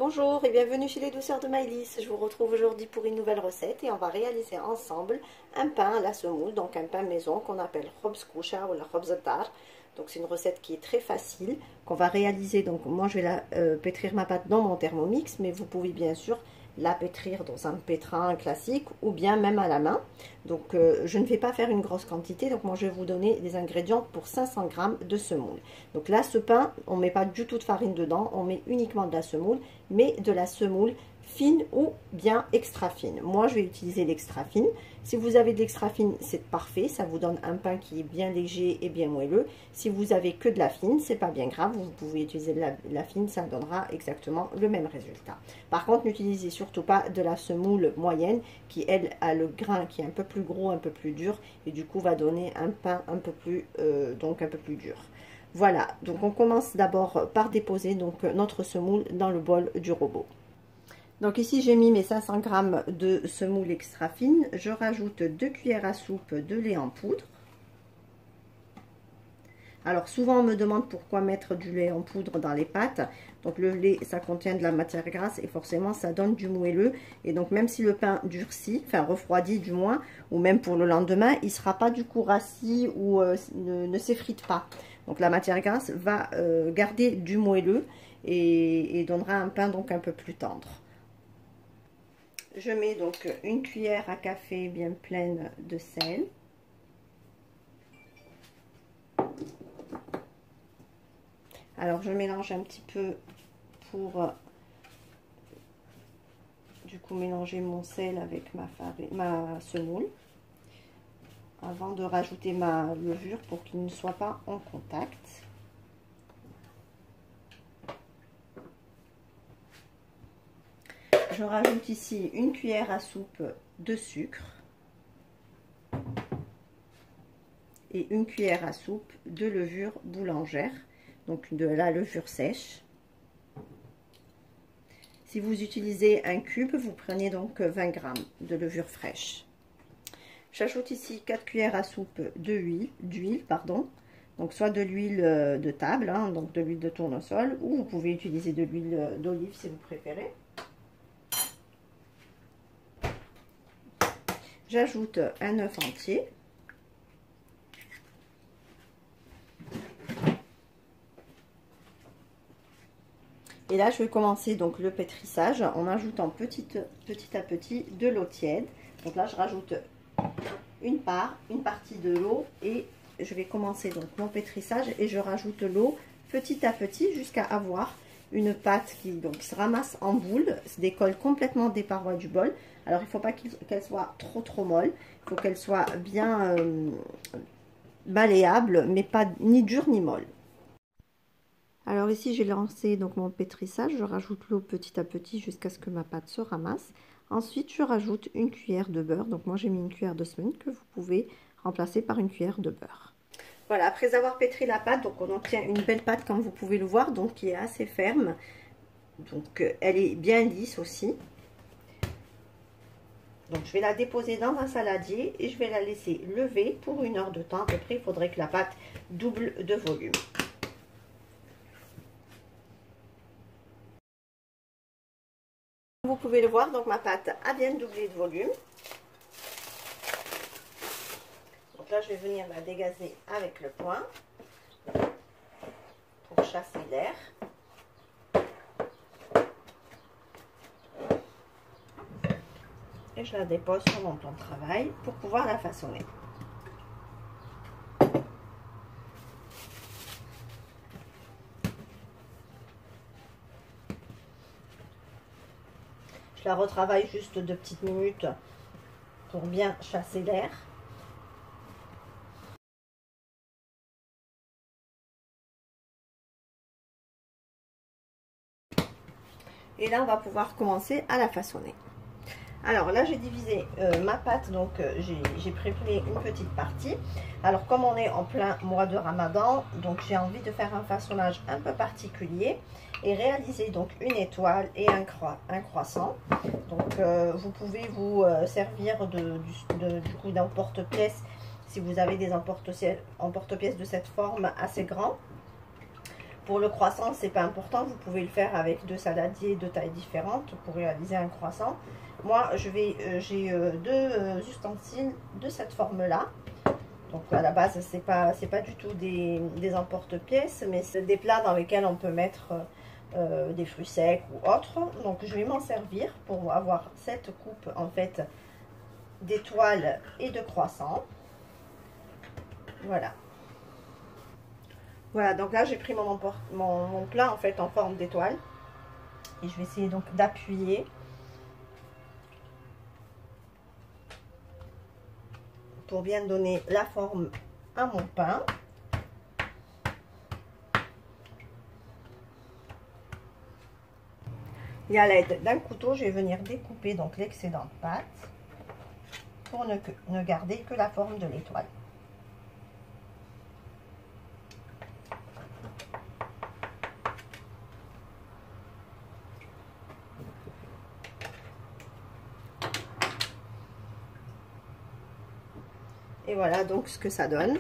Bonjour et bienvenue chez les douceurs de Maëlys. Je vous retrouve aujourd'hui pour une nouvelle recette et on va réaliser ensemble un pain à la semoule, donc un pain maison qu'on appelle khobz koucha ou la khobz dar. Donc c'est une recette qui est très facile, qu'on va réaliser. Donc moi je vais pétrir ma pâte dans mon Thermomix, mais vous pouvez bien sûr la pétrir dans un pétrin classique ou bien même à la main. Donc je ne vais pas faire une grosse quantité, donc moi je vais vous donner des ingrédients pour 500 g de semoule. Donc là ce pain, on ne met pas du tout de farine dedans, on met uniquement de la semoule, mais de la semoule fine ou bien extra fine. Moi je vais utiliser l'extra fine. Si vous avez de l'extra fine, c'est parfait, ça vous donne un pain qui est bien léger et bien moelleux. Si vous avez que de la fine, c'est pas bien grave, vous pouvez utiliser de la fine, ça donnera exactement le même résultat. Par contre, n'utilisez surtout pas de la semoule moyenne qui elle a le grain qui est un peu plus gros, un peu plus dur et du coup va donner un pain un peu plus dur. Voilà, donc on commence d'abord par déposer donc notre semoule dans le bol du robot. Donc ici j'ai mis mes 500 g de semoule extra fine. Je rajoute 2 cuillères à soupe de lait en poudre. Alors souvent on me demande pourquoi mettre du lait en poudre dans les pâtes. Donc le lait ça contient de la matière grasse et forcément ça donne du moelleux. Et donc même si le pain durcit, enfin refroidit du moins, ou même pour le lendemain, il ne sera pas du coup rassis ou ne s'effrite pas. Donc la matière grasse va garder du moelleux et donnera un pain donc un peu plus tendre. Je mets donc une cuillère à café bien pleine de sel. Alors je mélange un petit peu pour du coup mélanger mon sel avec ma semoule avant de rajouter ma levure pour qu'il ne soit pas en contact. Je rajoute ici une cuillère à soupe de sucre et une cuillère à soupe de levure boulangère, donc de la levure sèche. Si vous utilisez un cube, vous prenez donc 20 g de levure fraîche. J'ajoute ici 4 cuillères à soupe d'huile, donc soit de l'huile de table, hein, donc de l'huile de tournesol, ou vous pouvez utiliser de l'huile d'olive si vous préférez. J'ajoute un œuf entier. Et là, je vais commencer donc le pétrissage en ajoutant petit à petit de l'eau tiède. Donc là, je rajoute une partie de l'eau et je vais commencer donc mon pétrissage et je rajoute l'eau petit à petit jusqu'à avoir une pâte qui donc se ramasse en boule, se décolle complètement des parois du bol. Alors il ne faut pas qu'elle soit trop molle, il faut qu'elle soit bien malléable, mais pas ni dure ni molle. Alors ici j'ai lancé donc mon pétrissage, je rajoute l'eau petit à petit jusqu'à ce que ma pâte se ramasse. Ensuite je rajoute une cuillère de beurre, donc moi j'ai mis une cuillère de semaine que vous pouvez remplacer par une cuillère de beurre. Voilà, après avoir pétri la pâte, donc on obtient une belle pâte comme vous pouvez le voir, donc qui est assez ferme. Donc elle est bien lisse aussi. Donc je vais la déposer dans un saladier et je vais la laisser lever pour 1 heure de temps à peu près. Il faudrait que la pâte double de volume. Vous pouvez le voir, donc ma pâte a bien doublé de volume. Donc là je vais venir la dégazer avec le poing pour chasser l'air. Et je la dépose sur mon plan de travail pour pouvoir la façonner. Je la retravaille juste 2 petites minutes pour bien chasser l'air. Et là, on va pouvoir commencer à la façonner. Alors là, j'ai divisé ma pâte, donc j'ai préparé une petite partie. Alors comme on est en plein mois de Ramadan, donc j'ai envie de faire un façonnage un peu particulier et réaliser donc une étoile et un croissant. Donc vous pouvez vous servir du coup d'un porte-pièce si vous avez des emporte-pièces de cette forme assez grand. Pour le croissant, c'est pas important, vous pouvez le faire avec deux saladiers de tailles différentes pour réaliser un croissant. Moi, j'ai deux ustensiles de cette forme-là. Donc à la base, c'est pas du tout des emporte-pièces, mais c'est des plats dans lesquels on peut mettre des fruits secs ou autres. Donc je vais m'en servir pour avoir cette coupe en fait d'étoiles et de croissants. Voilà. Voilà, donc là j'ai pris mon plat en fait en forme d'étoile. Et je vais essayer donc d'appuyer pour bien donner la forme à mon pain. Et à l'aide d'un couteau, je vais venir découper donc l'excédent de pâte pour ne garder que la forme de l'étoile. Et voilà donc ce que ça donne.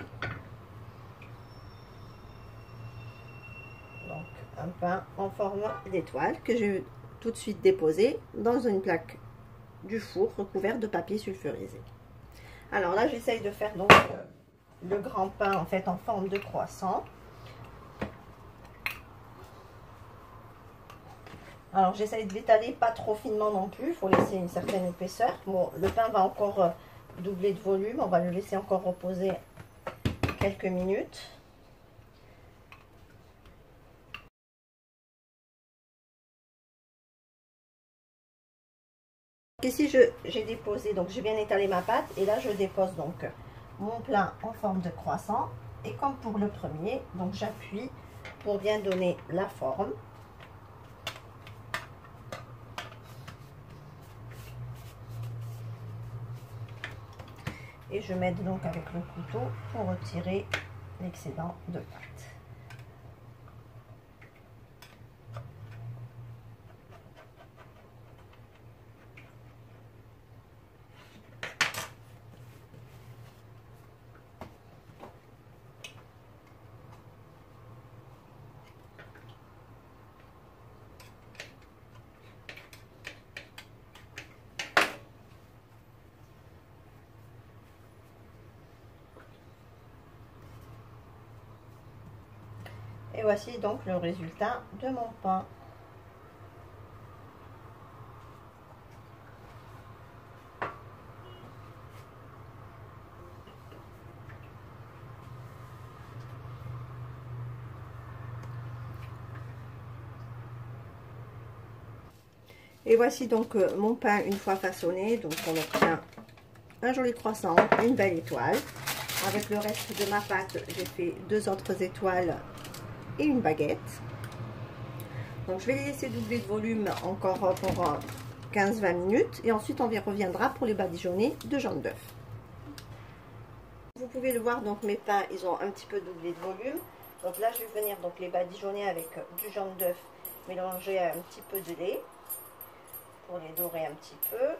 Donc un pain en forme d'étoile que je vais tout de suite déposer dans une plaque du four recouverte de papier sulfurisé. Alors là j'essaye de faire donc le grand pain en fait en forme de croissant. Alors j'essaye de l'étaler pas trop finement non plus, il faut laisser une certaine épaisseur. Bon, le pain va encore doubler de volume, on va le laisser encore reposer quelques minutes. Ici j'ai déposé, donc j'ai bien étalé ma pâte et là je dépose donc mon plat en forme de croissant et comme pour le premier, donc j'appuie pour bien donner la forme. Et je m'aide donc avec le couteau pour retirer l'excédent de pâte. Et voici donc le résultat de mon pain. Et voici donc mon pain une fois façonné. Donc on obtient un joli croissant, une belle étoile. Avec le reste de ma pâte, j'ai fait deux autres étoiles et une baguette. Donc je vais les laisser doubler de volume encore pour 15-20 minutes et ensuite on y reviendra pour les badigeonner de jaune d'œuf. Vous pouvez le voir, donc mes pains ils ont un petit peu doublé de volume. Donc là je vais venir donc les badigeonner avec du jaune d'œuf mélangé à un petit peu de lait pour les dorer un petit peu.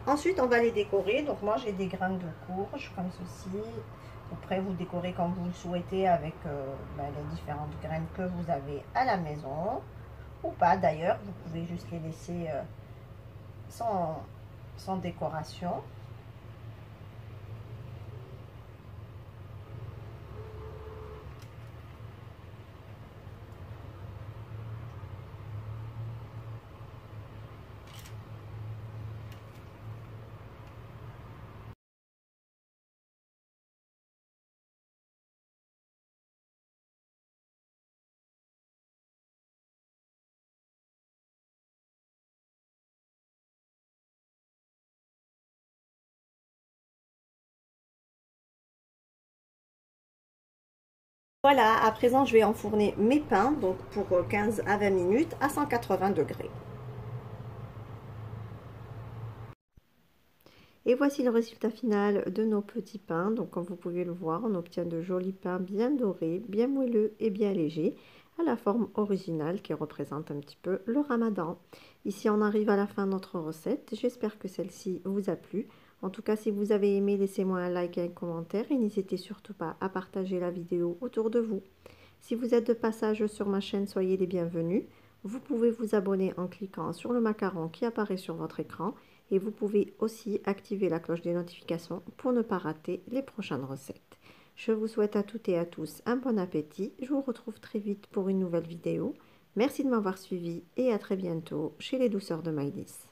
Ensuite, on va les décorer. Donc moi, j'ai des graines de courge comme ceci. Après, vous décorez comme vous le souhaitez avec les différentes graines que vous avez à la maison. Ou pas d'ailleurs, vous pouvez juste les laisser sans décoration. Voilà, à présent je vais enfourner mes pains donc pour 15 à 20 minutes à 180 degrés. Et voici le résultat final de nos petits pains. Donc comme vous pouvez le voir, on obtient de jolis pains bien dorés, bien moelleux et bien légers, à la forme originale qui représente un petit peu le ramadan. Ici on arrive à la fin de notre recette. J'espère que celle-ci vous a plu. En tout cas, si vous avez aimé, laissez-moi un like et un commentaire et n'hésitez surtout pas à partager la vidéo autour de vous. Si vous êtes de passage sur ma chaîne, soyez les bienvenus. Vous pouvez vous abonner en cliquant sur le macaron qui apparaît sur votre écran et vous pouvez aussi activer la cloche des notifications pour ne pas rater les prochaines recettes. Je vous souhaite à toutes et à tous un bon appétit. Je vous retrouve très vite pour une nouvelle vidéo. Merci de m'avoir suivi et à très bientôt chez les douceurs de Maïlis.